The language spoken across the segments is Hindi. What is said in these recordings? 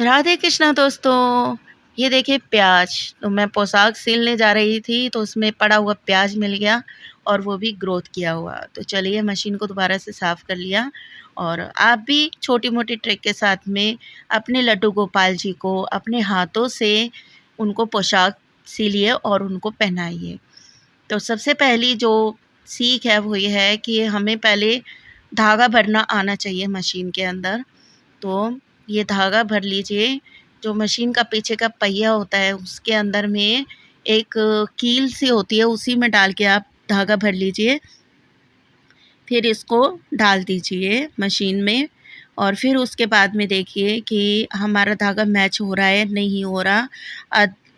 राधे कृष्णा दोस्तों। ये देखिए प्याज। तो मैं पोशाक सिलने जा रही थी तो उसमें पड़ा हुआ प्याज मिल गया और वो भी ग्रोथ किया हुआ। तो चलिए मशीन को दोबारा से साफ़ कर लिया। और आप भी छोटी मोटी ट्रिक के साथ में अपने लड्डू गोपाल जी को अपने हाथों से उनको पोशाक सिलिए और उनको पहनाइए। तो सबसे पहली जो सीख है वो ये है कि हमें पहले धागा भरना आना चाहिए मशीन के अंदर। तो ये धागा भर लीजिए। जो मशीन का पीछे का पहिया होता है उसके अंदर में एक कील सी होती है, उसी में डाल के आप धागा भर लीजिए। फिर इसको डाल दीजिए मशीन में और फिर उसके बाद में देखिए कि हमारा धागा मैच हो रहा है नहीं हो रहा।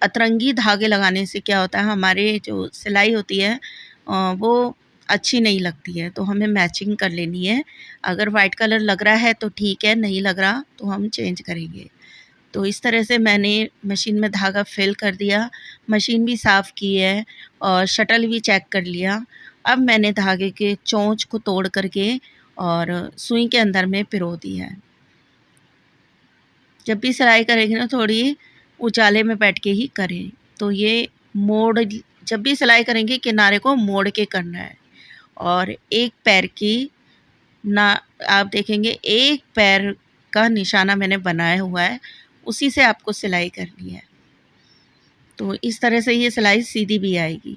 अतरंगी धागे लगाने से क्या होता है, हमारे जो सिलाई होती है वो अच्छी नहीं लगती है। तो हमें मैचिंग कर लेनी है। अगर वाइट कलर लग रहा है तो ठीक है, नहीं लग रहा तो हम चेंज करेंगे। तो इस तरह से मैंने मशीन में धागा फिल कर दिया, मशीन भी साफ़ की है और शटल भी चेक कर लिया। अब मैंने धागे के चोंच को तोड़ करके और सुई के अंदर में पिरो दिया है। जब भी सिलाई करेंगे ना थोड़ी उजाले में बैठ के ही करें। तो ये मोड़ जब भी सिलाई करेंगे किनारे को मोड़ के करना है। और एक पैर की ना आप देखेंगे एक पैर का निशाना मैंने बनाया हुआ है, उसी से आपको सिलाई करनी है। तो इस तरह से ये सिलाई सीधी भी आएगी।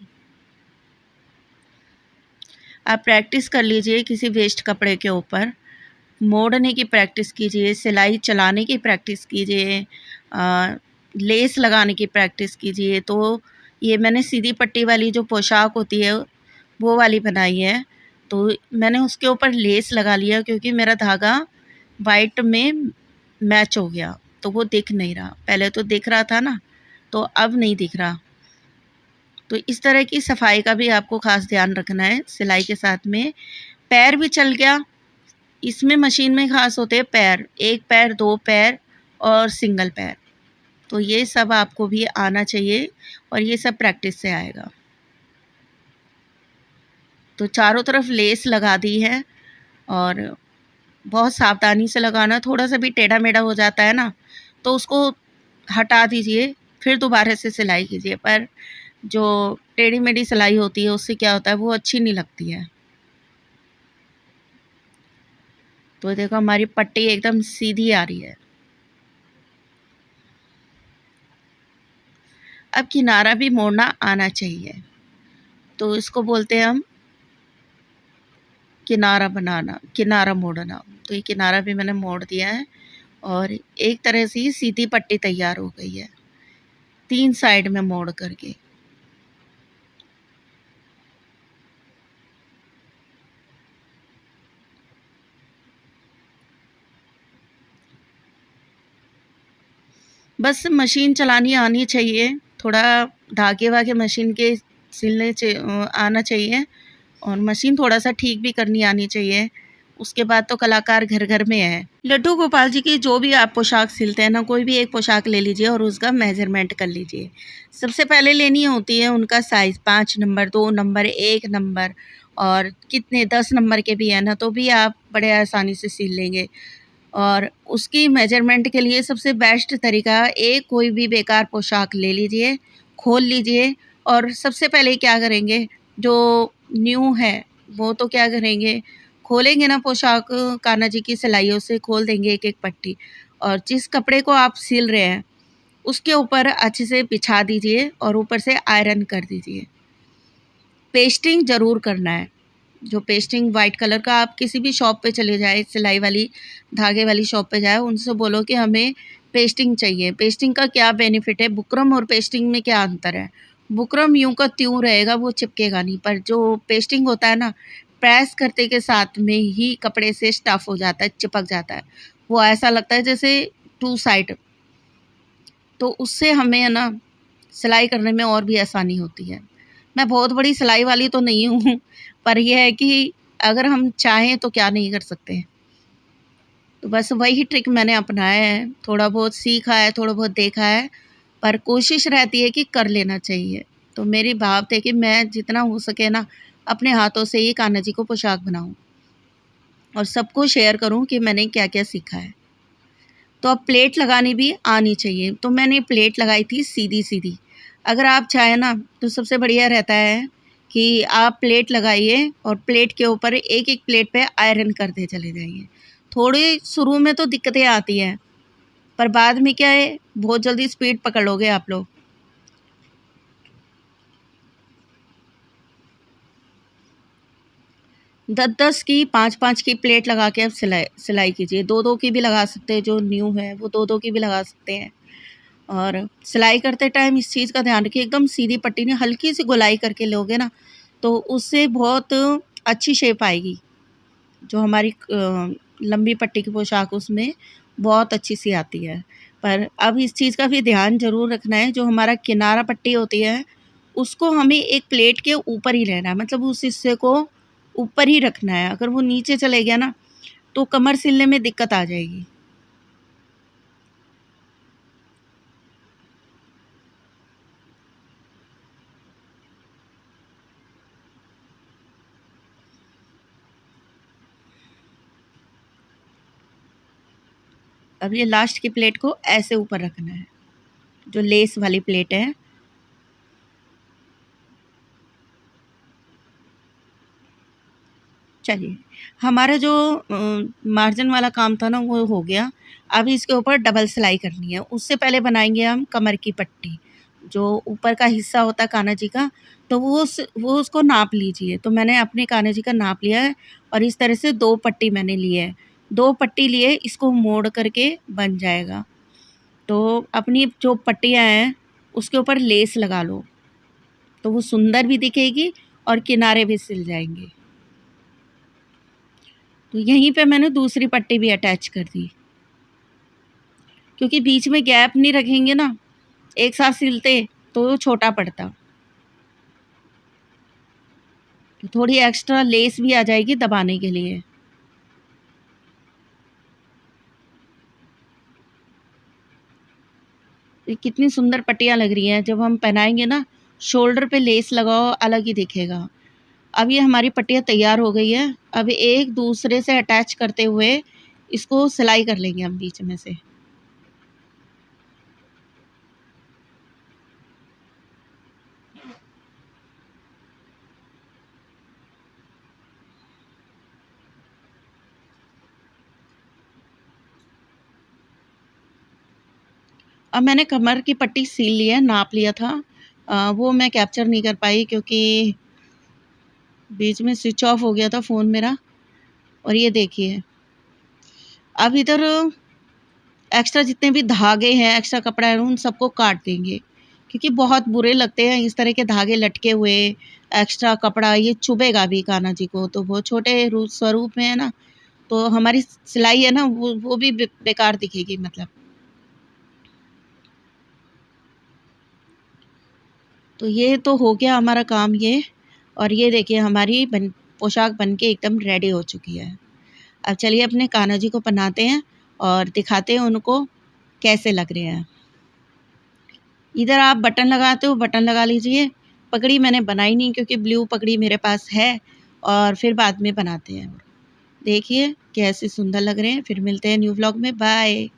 आप प्रैक्टिस कर लीजिए किसी वेस्ट कपड़े के ऊपर, मोड़ने की प्रैक्टिस कीजिए, सिलाई चलाने की प्रैक्टिस कीजिए, लेस लगाने की प्रैक्टिस कीजिए। तो ये मैंने सीधी पट्टी वाली जो पोशाक होती है वो वाली बनाई है। तो मैंने उसके ऊपर लेस लगा लिया क्योंकि मेरा धागा वाइट में मैच हो गया, तो वो दिख नहीं रहा। पहले तो दिख रहा था ना, तो अब नहीं दिख रहा। तो इस तरह की सफाई का भी आपको ख़ास ध्यान रखना है सिलाई के साथ में। पैर भी चल गया, इसमें मशीन में ख़ास होते हैं पैर, 1 पैर, 2 पैर और सिंगल पैर। तो ये सब आपको भी आना चाहिए और ये सब प्रैक्टिस से आएगा। तो चारों तरफ लेस लगा दी है और बहुत सावधानी से लगाना। थोड़ा-सा भी टेढ़ा-मेढ़ा हो जाता है ना, तो उसको हटा दीजिए, फिर दोबारा से सिलाई कीजिए। पर जो टेढ़ी-मेढ़ी सिलाई होती है उससे क्या होता है, वो अच्छी नहीं लगती है। तो देखो हमारी पट्टी एकदम सीधी आ रही है। अब किनारा भी मोड़ना आना चाहिए, तो इसको बोलते हैं हम किनारा बनाना, किनारा मोड़ना। तो ये किनारा भी मैंने मोड़ दिया है और एक तरह से सीधी पट्टी तैयार हो गई है, 3 साइड में मोड़ करके। बस मशीन चलानी आनी चाहिए, थोड़ा धागे-वागे मशीन के आना चाहिए और मशीन थोड़ा-सा ठीक भी करनी आनी चाहिए। उसके बाद तो कलाकार घर-घर में है। लड्डू गोपाल जी की जो भी आप पोशाक सिलते हैं ना, कोई भी एक पोशाक ले लीजिए और उसका मेज़रमेंट कर लीजिए। सबसे पहले लेनी होती है उनका साइज़, 5 नंबर, 2 नंबर, 1 नंबर और कितने 10 नंबर के भी हैं ना, तो भी आप बड़े आसानी से सिल लेंगे। और उसकी मेजरमेंट के लिए सबसे बेस्ट तरीका, एक कोई भी बेकार पोशाक ले लीजिए, खोल लीजिए और सबसे पहले क्या करेंगे, जो न्यू है वो तो क्या करेंगे, खोलेंगे ना पोशाक, कान्हा जी की सिलाइयों से खोल देंगे एक-एक पट्टी और जिस कपड़े को आप सिल रहे हैं उसके ऊपर अच्छे से बिछा दीजिए और ऊपर से आयरन कर दीजिए। पेस्टिंग ज़रूर करना है। जो पेस्टिंग वाइट कलर का, आप किसी भी शॉप पे चले जाएँ, सिलाई वाली, धागे वाली शॉप पे जाएँ, उनसे बोलो कि हमें पेस्टिंग चाहिए। पेस्टिंग का क्या बेनिफिट है, बुकरम और पेस्टिंग में क्या अंतर है? बुकरम यूँ का त्यों रहेगा, वो चिपकेगा नहीं, पर जो पेस्टिंग होता है ना, प्रेस करते के साथ में ही कपड़े से स्टफ़ हो जाता है, चिपक जाता है। वो ऐसा लगता है जैसे टू साइड। तो उससे हमें है ना सिलाई करने में और भी आसानी होती है। मैं बहुत बड़ी सिलाई वाली तो नहीं हूँ, पर ये है कि अगर हम चाहें तो क्या नहीं कर सकते हैं। तो बस वही ट्रिक मैंने अपनाया है, थोड़ा बहुत सीखा है, थोड़ा बहुत देखा है, पर कोशिश रहती है कि कर लेना चाहिए। तो मेरी भाव थे कि मैं जितना हो सके ना अपने हाथों से ही कान्हा जी को पोशाक बनाऊँ और सबको शेयर करूँ कि मैंने क्या-क्या सीखा है। तो अब प्लेट लगानी भी आनी चाहिए। तो मैंने प्लेट लगाई थी सीधी-सीधी। अगर आप चाहें ना तो सबसे बढ़िया रहता है कि आप प्लेट लगाइए और प्लेट के ऊपर एक-एक प्लेट पे आयरन करते चले जाइए। थोड़ी शुरू में तो दिक्कतें आती हैं, पर बाद में क्या है, बहुत जल्दी स्पीड पकड़ लोगे आप लोग। 10-10 की 5-5 की प्लेट लगा के आप सिलाई कीजिए। 2-2 की भी लगा सकते हैं, जो न्यू है वो 2-2 की भी लगा सकते हैं। और सिलाई करते टाइम इस चीज़ का ध्यान रखिए, एकदम सीधी पट्टी नहीं, हल्की सी गोलाई करके लोगे ना तो उससे बहुत अच्छी शेप आएगी। जो हमारी लंबी पट्टी की पोशाक उसमें बहुत अच्छी सी आती है। पर अब इस चीज़ का भी ध्यान ज़रूर रखना है, जो हमारा किनारा पट्टी होती है उसको हमें एक प्लेट के ऊपर ही रहना है, मतलब उस हिस्से को ऊपर ही रखना है। अगर वो नीचे चले गया ना तो कमर सिलने में दिक्कत आ जाएगी। अब ये लास्ट की प्लेट को ऐसे ऊपर रखना है, जो लेस वाली प्लेट है। चलिए, हमारा जो मार्जिन वाला काम था ना वो हो गया। अब इसके ऊपर डबल सिलाई करनी है। उससे पहले बनाएंगे हम कमर की पट्टी। जो ऊपर का हिस्सा होता है कान्हा जी का, तो वो उसको नाप लीजिए। तो मैंने अपने कान्हा जी का नाप लिया है और इस तरह से 2 पट्टी मैंने ली है। 2 पट्टी लिए, इसको मोड़ करके बन जाएगा। तो अपनी जो पट्टियाँ हैं उसके ऊपर लेस लगा लो, तो वो सुंदर भी दिखेगी और किनारे भी सिल जाएँगे। तो यहीं पे मैंने दूसरी पट्टी भी अटैच कर दी, क्योंकि बीच में गैप नहीं रखेंगे ना, एक साथ सिलते तो वो छोटा पड़ता। तो थोड़ी एक्स्ट्रा लेस भी आ जाएगी दबाने के लिए। ये कितनी सुंदर पट्टियाँ लग रही हैं, जब हम पहनाएँगे ना, शोल्डर पे लेस लगाओ अलग ही दिखेगा। अब ये हमारी पट्टियाँ तैयार हो गई है। अब एक दूसरे से अटैच करते हुए इसको सिलाई कर लेंगे हम बीच में से। अब मैंने कमर की पट्टी सील ली है, नाप लिया था। वो मैं कैप्चर नहीं कर पाई क्योंकि बीच में स्विच ऑफ हो गया था फ़ोन मेरा। और ये देखिए, अब इधर एक्स्ट्रा जितने भी धागे हैं, एक्स्ट्रा कपड़ा है, उन सबको काट देंगे, क्योंकि बहुत बुरे लगते हैं इस तरह के धागे लटके हुए, एक्स्ट्रा कपड़ा ये चुभेगा भी कान्हा जी को। तो वो छोटे रूप स्वरूप में है ना, तो हमारी सिलाई है ना वो भी बेकार दिखेगी मतलब। तो ये तो हो गया हमारा काम ये। और ये देखिए हमारी पोशाक बन के एकदम रेडी हो चुकी है। अब चलिए अपने कान्हा जी को पहनाते हैं और दिखाते हैं उनको कैसे लग रहे हैं। इधर आप बटन लगाते हो, बटन लगा लीजिए। पगड़ी मैंने बनाई नहीं क्योंकि ब्लू पगड़ी मेरे पास है, और फिर बाद में बनाते हैं। देखिए कैसे सुंदर लग रहे हैं। फिर मिलते हैं न्यू व्लॉग में। बाय।